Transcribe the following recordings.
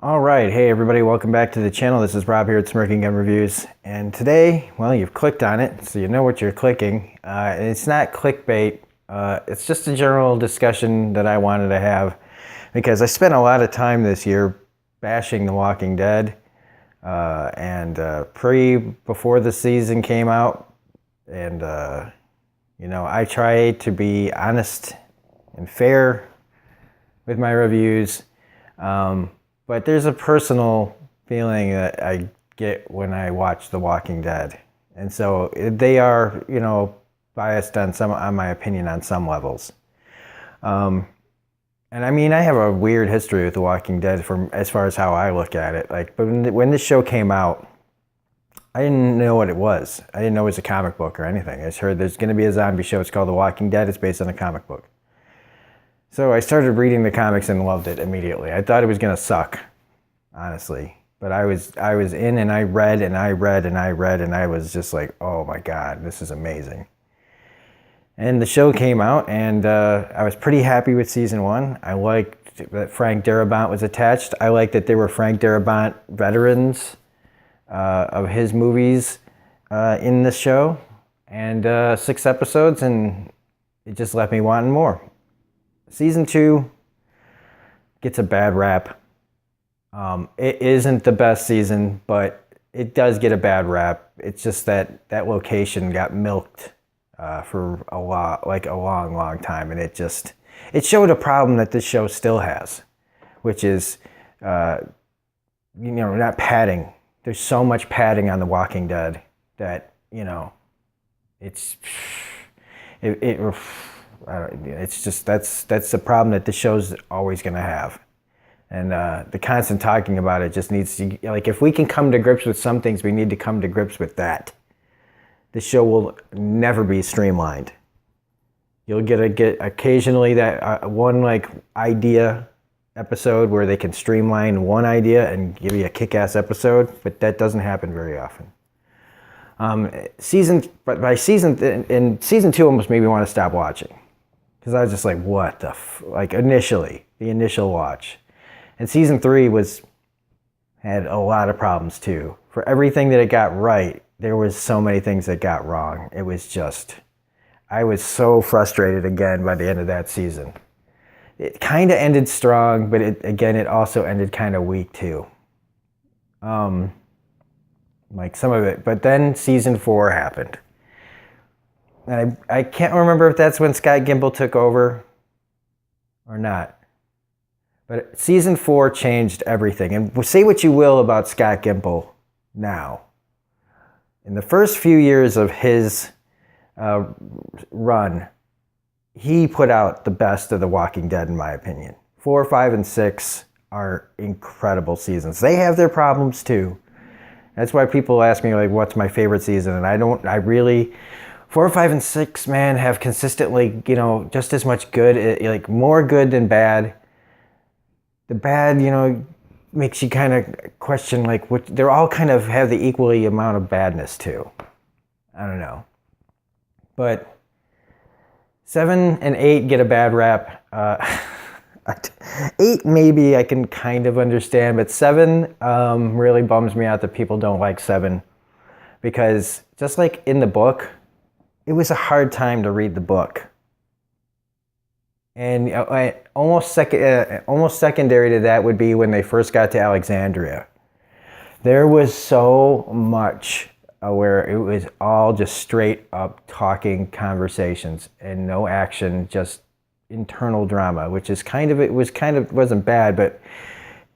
All right, hey everybody, welcome back to the channel. This is Rob here at Smirking Gun Reviews, and today, well, you've clicked on it, so you know what you're clicking. It's not clickbait. It's just a general discussion that I wanted to have because I spent a lot of time this year bashing The Walking Dead, before the season came out, and I try to be honest and fair with my reviews. But there's a personal feeling that I get when I watch The Walking Dead. And so they are, biased on my opinion on some levels. And I mean, I have a weird history with The Walking Dead from as far as how I look at it. But when this show came out, I didn't know what it was. I didn't know it was a comic book or anything. I just heard there's going to be a zombie show. It's called The Walking Dead. It's based on a comic book. So I started reading the comics and loved it immediately. I thought it was going to suck, honestly. But I was in and I read and I read and I read and I was just like, oh my God, this is amazing. And the show came out and I was pretty happy with season one. I liked that Frank Darabont was attached. I liked that there were Frank Darabont veterans of his movies in the show. And 6 episodes and it just left me wanting more. Season 2 gets a bad rap. It isn't the best season, but it does get a bad rap. It's just that location got milked for a long time, and it showed a problem that this show still has, which is not padding. There's so much padding on The Walking Dead that it's just that's the problem that the show's always going to have, and the constant talking about it just needs to, if we can come to grips with some things, we need to come to grips with that. The show will never be streamlined. You'll get occasionally that one idea episode where they can streamline one idea and give you a kick-ass episode, but that doesn't happen very often. Season 2 almost made me want to stop watching. Because I was just like, what the initially, the initial watch. And season 3 had a lot of problems too. For everything that it got right, there was so many things that got wrong. It was just, I was so frustrated again by the end of that season. It kind of ended strong, but it also ended kind of weak too. Some of it. But then season 4 happened. And I can't remember if that's when Scott Gimple took over or not. But season 4 changed everything. And say what you will about Scott Gimple now. In the first few years of his run, he put out the best of The Walking Dead, in my opinion. 4, 5, and 6 are incredible seasons. They have their problems too. That's why people ask me, what's my favorite season? And 4, 5, and 6, man, have consistently, just as much good, more good than bad. The bad, makes you kind of question, they're all kind of have the equally amount of badness too. I don't know. But 7 and 8 get a bad rap. 8 maybe I can kind of understand, but 7 really bums me out that people don't like 7. Because just like in the book, it was a hard time to read the book. And almost secondary to that would be when they first got to Alexandria. There was so much where it was all just straight up talking conversations and no action, just internal drama, which is wasn't bad, but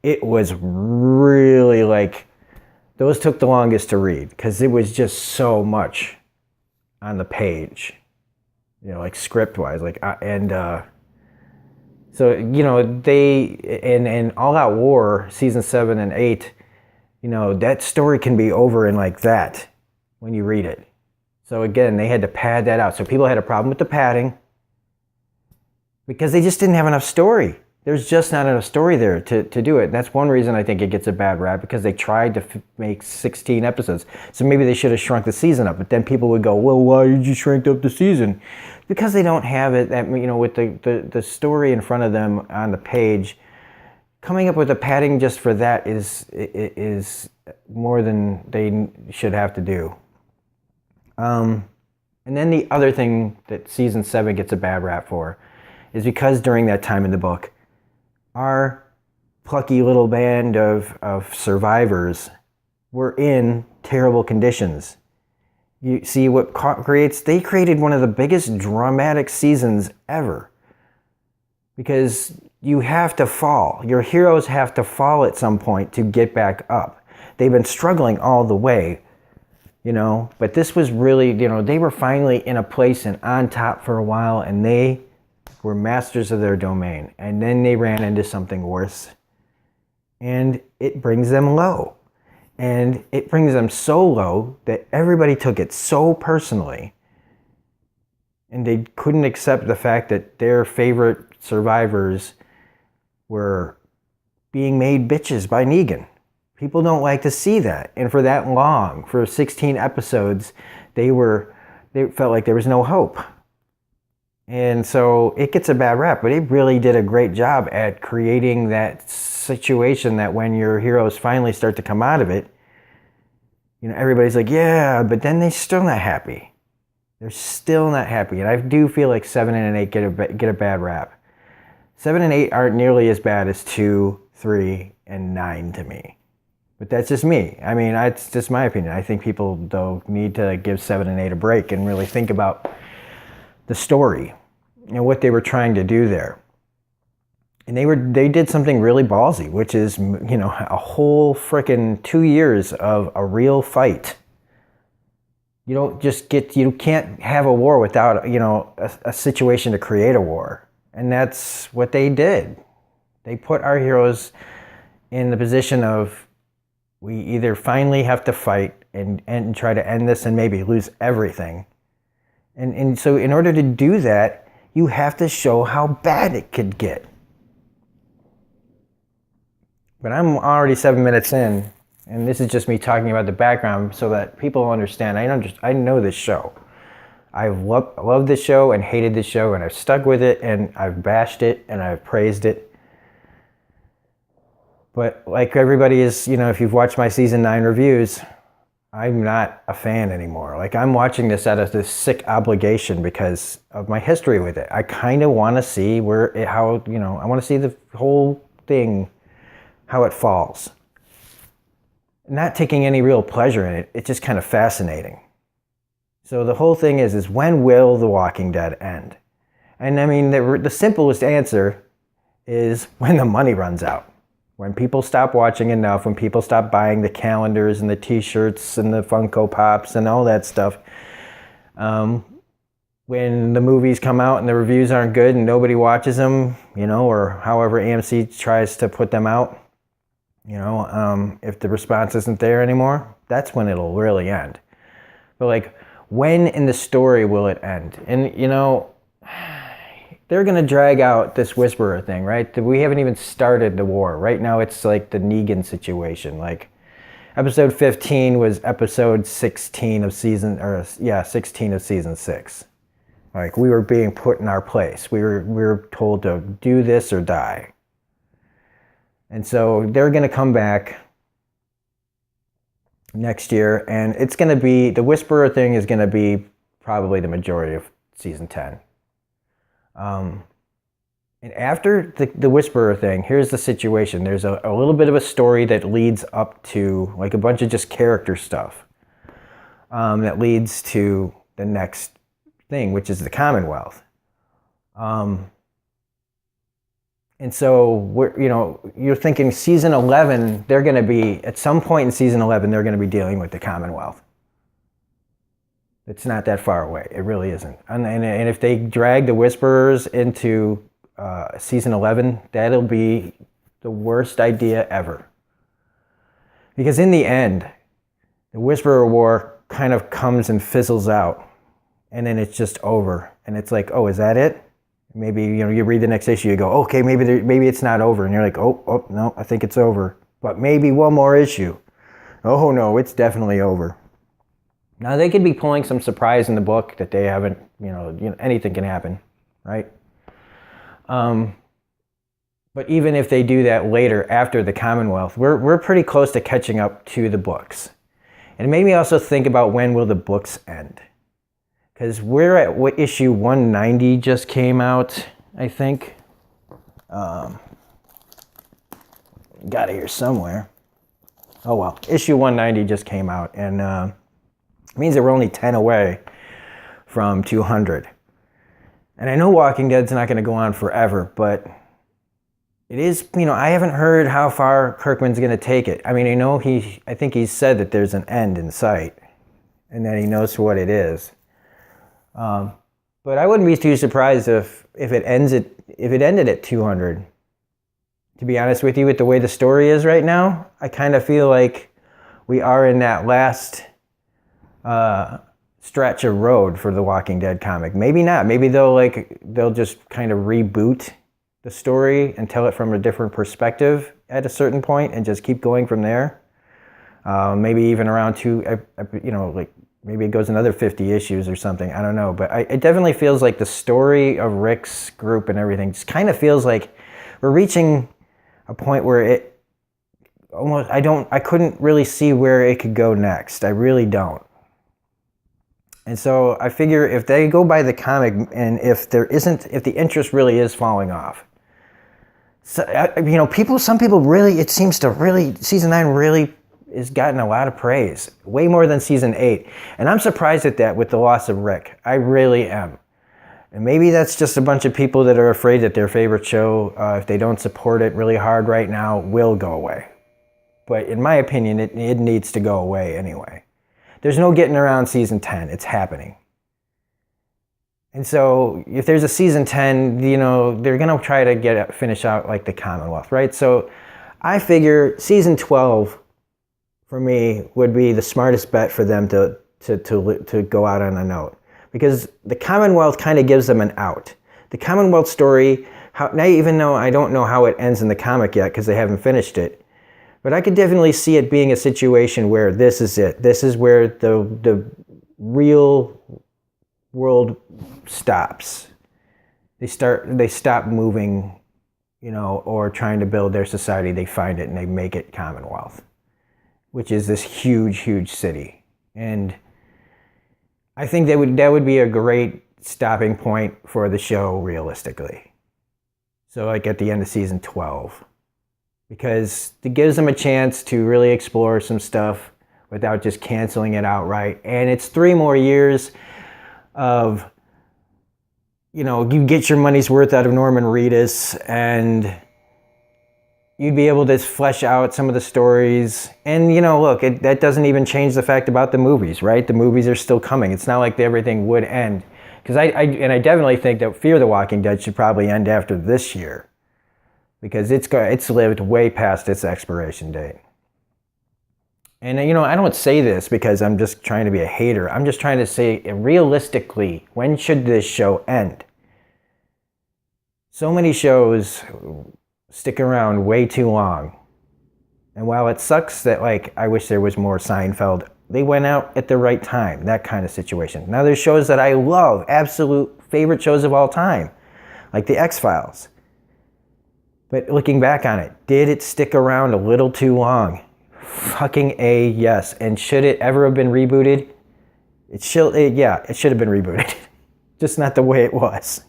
it was really those took the longest to read because it was just so much on the page, script wise, so they in All Out War season 7 and 8, that story can be over in that when you read it. So again, they had to pad that out. So people had a problem with the padding because they just didn't have enough story. There's just not enough story there to do it. And that's one reason I think it gets a bad rap, because they tried to make 16 episodes. So maybe they should have shrunk the season up. But then people would go, well, why did you shrink up the season? Because they don't have it, with the story in front of them on the page. coming up with a padding just for that is more than they should have to do. And then the other thing that season 7 gets a bad rap for is because during that time in the book, our plucky little band of survivors were in terrible conditions. You see what they created one of the biggest dramatic seasons ever. Because you have to fall. Your heroes have to fall at some point to get back up. They've been struggling all the way, but this was really, they were finally in a place and on top for a while, and they were masters of their domain. And then they ran into something worse, and it brings them low. And it brings them so low that everybody took it so personally, and they couldn't accept the fact that their favorite survivors were being made bitches by Negan. People don't like to see that. And for that long, for 16 episodes, they felt like there was no hope. And so it gets a bad rap, but it really did a great job at creating that situation that when your heroes finally start to come out of it, everybody's like, yeah, but then they're still not happy. They're still not happy. And I do feel like 7 and 8 get a bad rap. 7 and 8 aren't nearly as bad as 2, 3, and 9 to me. But that's just me. I mean, it's just my opinion. I think people, though, need to give 7 and 8 a break and really think about the story and what they were trying to do there. And they did something really ballsy, which is, a whole frickin' 2 years of a real fight. You can't have a war without, a situation to create a war. And that's what they did. They put our heroes in the position of, we either finally have to fight and try to end this and maybe lose everything. And so in order to do that, you have to show how bad it could get. But I'm already 7 minutes in, and this is just me talking about the background so that people understand. I know this show. I've loved this show and hated this show, and I've stuck with it, and I've bashed it, and I've praised it. But like everybody is, if you've watched my season 9 reviews, I'm not a fan anymore. Like, I'm watching this out of this sick obligation because of my history with it. I kind of want to see I want to see the whole thing, how it falls. Not taking any real pleasure in it. It's just kind of fascinating. So the whole thing is when will The Walking Dead end? And I mean, the simplest answer is when the money runs out. When people stop watching enough, when people stop buying the calendars and the t-shirts and the Funko Pops and all that stuff. When the movies come out and the reviews aren't good and nobody watches them, or however AMC tries to put them out, if the response isn't there anymore, that's when it'll really end. But like, when in the story will it end? And they're going to drag out this Whisperer thing, right? We haven't even started the war. Right now it's like the Negan situation. Like, episode 15 was episode 16 of season 6. Like, we were being put in our place. We were told to do this or die. And so they're going to come back next year, and it's going to be, the Whisperer thing is going to be probably the majority of season 10. And after the Whisperer thing, here's the situation. There's a little bit of a story that leads up to, like, a bunch of just character stuff that leads to the next thing, which is the Commonwealth. And so you're thinking season 11, they're going to be, at some point in season 11, they're going to be dealing with the Commonwealth. It's not that far away. It really isn't. And if they drag the Whisperers into season 11, that'll be the worst idea ever. Because in the end, the Whisperer War kind of comes and fizzles out. And then it's just over. And it's like, oh, is that it? Maybe, you read the next issue, you go, okay, maybe it's not over. And you're like, oh, no, I think it's over. But maybe one more issue. Oh, no, it's definitely over. Now, they could be pulling some surprise in the book that they haven't, anything can happen, right? But even if they do that later after the Commonwealth, we're pretty close to catching up to the books. And it made me also think about when will the books end? Because we're at what issue 190 just came out, I think. Got it here somewhere. Oh well, issue 190 just came out, and it means that we're only 10 away from 200. And I know Walking Dead's not going to go on forever, but it is, I haven't heard how far Kirkman's going to take it. I mean, I think he said that there's an end in sight, and that he knows what it is. But I wouldn't be too surprised if it ended at 200. To be honest with you, with the way the story is right now, I kind of feel like we are in that last stretch of road for the Walking Dead comic. Maybe not. Maybe they'll just kind of reboot the story and tell it from a different perspective at a certain point and just keep going from there. Maybe even around maybe it goes another 50 issues or something. I don't know. But it definitely feels like the story of Rick's group and everything just kind of feels like we're reaching a point where it almost, I couldn't really see where it could go next. I really don't. And so I figure if they go by the comic and if the interest really is falling off, so, some people really, it seems to really, season 9 really has gotten a lot of praise, way more than season 8. And I'm surprised at that with the loss of Rick. I really am. And maybe that's just a bunch of people that are afraid that their favorite show, if they don't support it really hard right now, will go away. But in my opinion, it needs to go away anyway. There's no getting around season 10. It's happening. And so if there's a season 10, they're going to try to finish out like the Commonwealth, right? So I figure season 12, for me, would be the smartest bet for them to go out on a note. Because the Commonwealth kind of gives them an out. The Commonwealth story, now even though I don't know how it ends in the comic yet because they haven't finished it, but I could definitely see it being a situation where this is it. This is where the real world stops. They stop moving, or trying to build their society. They find it and they make it Commonwealth, which is this huge, huge city. And I think that would be a great stopping point for the show, realistically. So like at the end of season 12. Because it gives them a chance to really explore some stuff without just canceling it outright. And it's 3 more years of, you get your money's worth out of Norman Reedus, and you'd be able to flesh out some of the stories. And, look, that doesn't even change the fact about the movies, right? The movies are still coming. It's not like everything would end. Because I definitely think that Fear the Walking Dead should probably end after this year. Because it's lived way past its expiration date. And, I don't say this because I'm just trying to be a hater. I'm just trying to say, realistically, when should this show end? So many shows stick around way too long. And while it sucks that, I wish there was more Seinfeld, they went out at the right time, that kind of situation. Now there's shows that I love, absolute favorite shows of all time, like The X-Files. But looking back on it, did it stick around a little too long? Fucking A, yes. And should it ever have been rebooted? It should have been rebooted. Just not the way it was.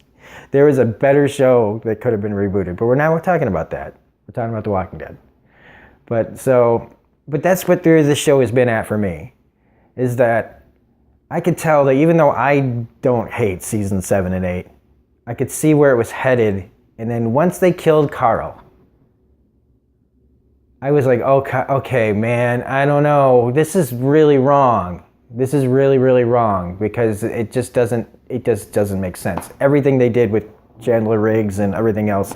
There was a better show that could have been rebooted. But we're talking about that. We're talking about The Walking Dead. But that's what the show has been at for me. Is that I could tell that even though I don't hate season 7 and 8, I could see where it was headed. And then once they killed Carl, I was like, okay, man, I don't know. This is really wrong. This is really, really wrong because it just doesn't make sense. Everything they did with Chandler Riggs and everything else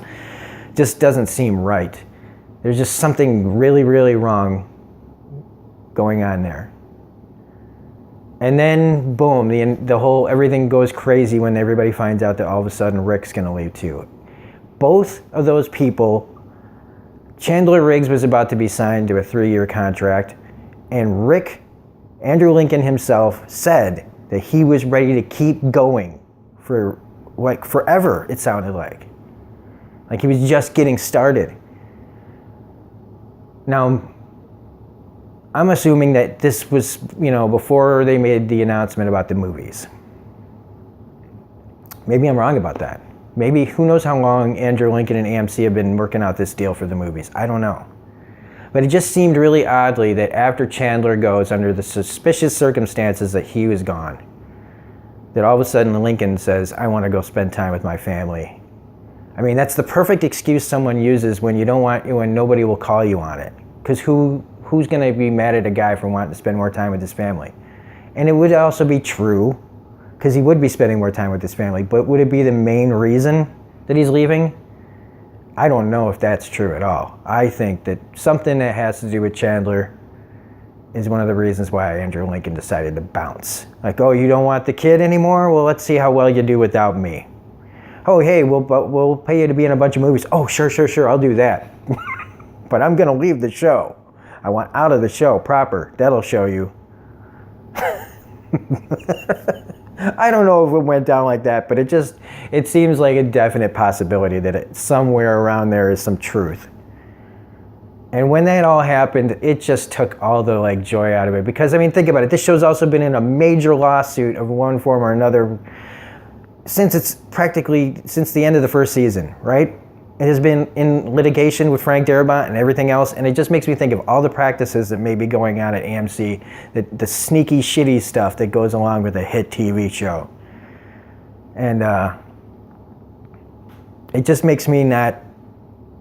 just doesn't seem right. There's just something really, really wrong going on there. And then, boom, the whole everything goes crazy when everybody finds out that all of a sudden Rick's going to leave too. Both of those people, Chandler Riggs was about to be signed to a 3-year contract, and Andrew Lincoln himself said that he was ready to keep going for forever, it sounded like. Like he was just getting started. Now, I'm assuming that this was, before they made the announcement about the movies. Maybe I'm wrong about that. Maybe, who knows how long Andrew Lincoln and AMC have been working out this deal for the movies. I don't know. But it just seemed really oddly that after Chandler goes, under the suspicious circumstances that he was gone, that all of a sudden Lincoln says, I want to go spend time with my family. I mean, that's the perfect excuse someone uses when when nobody will call you on it. Because who's going to be mad at a guy for wanting to spend more time with his family? And it would also be true, because he would be spending more time with his family, but would it be the main reason that he's leaving? I don't know if that's true at all. I think that something that has to do with Chandler is one of the reasons why Andrew Lincoln decided to bounce. Like, oh, you don't want the kid anymore? Well, let's see how well you do without me. Oh, hey, we'll pay you to be in a bunch of movies. Oh, sure, I'll do that. But I'm gonna leave the show. I want out of the show proper. That'll show you. I don't know if it went down like that, but it seems like a definite possibility that somewhere around there is some truth. And when that all happened, it just took all the joy out of it. Because, I mean, think about it. This show's also been in a major lawsuit of one form or another since the end of the first season, right? It has been in litigation with Frank Darabont and everything else, and it just makes me think of all the practices that may be going on at AMC, the sneaky, shitty stuff that goes along with a hit TV show. And it just makes me not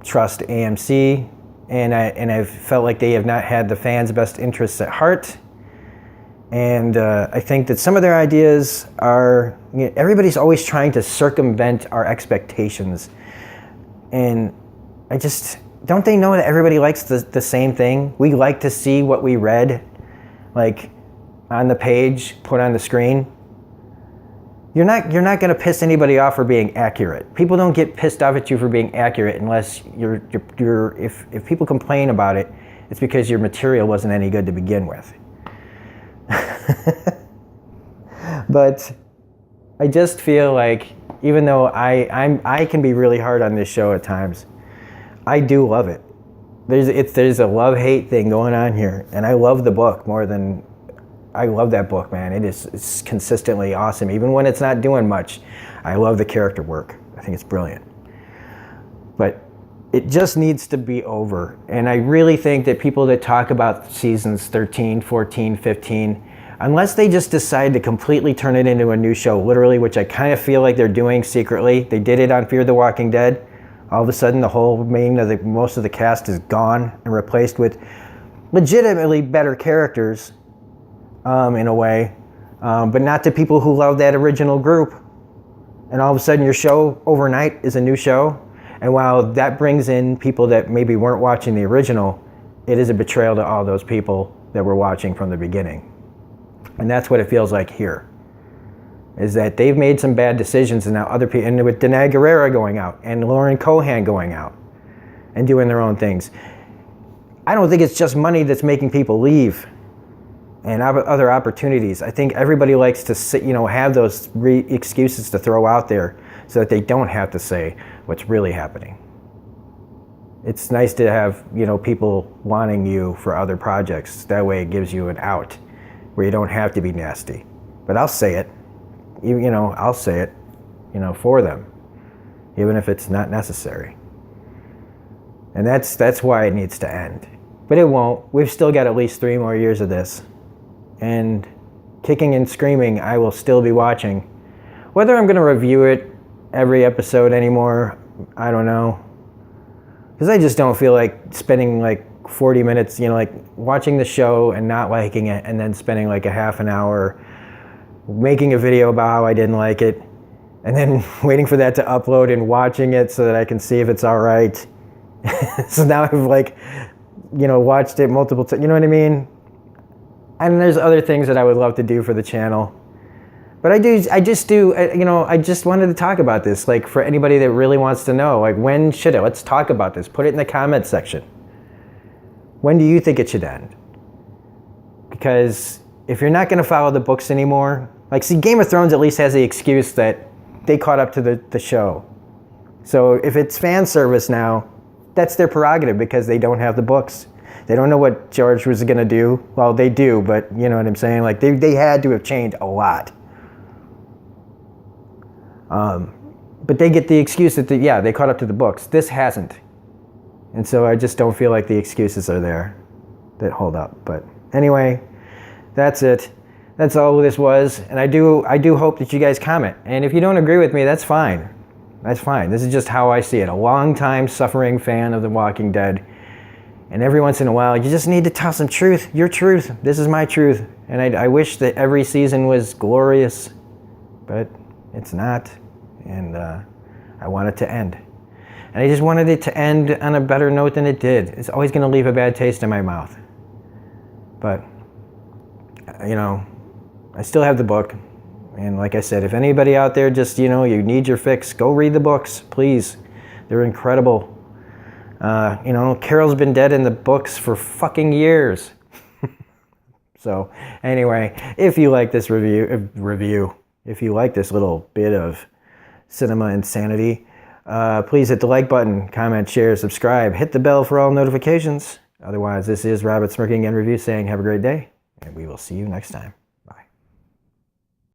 trust AMC, and I've felt like they have not had the fans' best interests at heart. And I think that some of their ideas are, everybody's always trying to circumvent our expectations. And don't they know that everybody likes the same thing? We like to see what we read, on the page, put on the screen. You're not going to piss anybody off for being accurate. People don't get pissed off at you for being accurate unless if people complain about it, it's because your material wasn't any good to begin with. But I just feel like, even though I can be really hard on this show at times, I do love it. There's a love-hate thing going on here, and I love the book more than I love that book, man. It's consistently awesome, even when it's not doing much. I love the character work. I think it's brilliant. But it just needs to be over, and I really think that people that talk about seasons 13, 14, 15, unless they just decide to completely turn it into a new show, literally, which I kind of feel like they're doing secretly. They did it on Fear the Walking Dead. All of a sudden, the whole most of the cast is gone and replaced with legitimately better characters, in a way, but not to people who love that original group. And all of a sudden, your show overnight is a new show. And while that brings in people that maybe weren't watching the original, it is a betrayal to all those people that were watching from the beginning. And that's what it feels like here, is that they've made some bad decisions, and now other people, and with Denai Guerrera going out and Lauren Cohan going out and doing their own things. I don't think it's just money that's making people leave and other opportunities. I think everybody likes to sit, have those excuses to throw out there so that they don't have to say what's really happening. It's nice to have, people wanting you for other projects. That way it gives you an out where you don't have to be nasty. But I'll say it, I'll say it, for them, even if it's not necessary. And that's why it needs to end. But it won't. We've still got at least 3 more years of this. And kicking and screaming, I will still be watching. Whether I'm going to review it every episode anymore, I don't know. Because I just don't feel like spending 40 minutes, watching the show and not liking it, and then spending a half an hour making a video about how I didn't like it, and then waiting for that to upload and watching it so that I can see if it's all right. So now I've watched it multiple times, you know what I mean? And there's other things that I would love to do for the channel. But I just wanted to talk about this, for anybody that really wants to know, when should it? Let's talk about this. Put it in the comments section. When do you think it should end? Because if you're not going to follow the books anymore, Game of Thrones at least has the excuse that they caught up to the show. So if it's fan service now, that's their prerogative because they don't have the books. They don't know what George was going to do. Well, they do, but you know what I'm saying? Like, they had to have changed a lot. But they get the excuse that, they caught up to the books. This hasn't. And so I just don't feel like the excuses are there that hold up. But anyway, that's it. That's all this was. And I do hope that you guys comment. And if you don't agree with me, that's fine. That's fine. This is just how I see it. A long-time suffering fan of The Walking Dead. And every once in a while, you just need to tell some truth. Your truth. This is my truth. And I wish that every season was glorious. But it's not. And I want it to end. And I just wanted it to end on a better note than it did. It's always going to leave a bad taste in my mouth. But, you know, I still have the book. And like I said, if anybody out there just, you need your fix, go read the books, please. They're incredible. Carol's been dead in the books for fucking years. So, anyway, if you like this if you like this little bit of cinema insanity, please hit the like button, comment, share, subscribe, hit the bell for all notifications. Otherwise, this is Rabbit Smirking and Review saying have a great day, and we will see you next time.